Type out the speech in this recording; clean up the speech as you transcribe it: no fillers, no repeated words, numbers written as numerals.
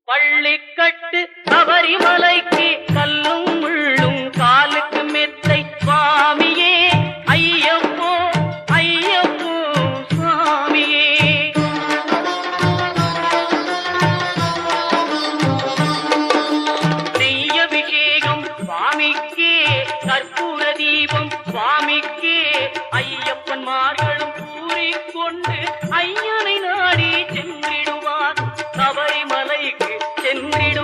பள்ளிக்கட்டு சபரிமலைக்கு கல்லும் முள்ளும் காலுக்கு மெத்தை சுவாமியே ஐயப்போ ஐயப்போ சுவாமியே. நெய்யபிஷேகம் சுவாமிக்கே கற்பூர தீபம் சுவாமிக்கே ஐயப்பன்மார்களும் கூறிக்கொண்டு ஐயனை நாடி சென்றிடுவார் சபரிமலைக்கு சென்றிடுவார்.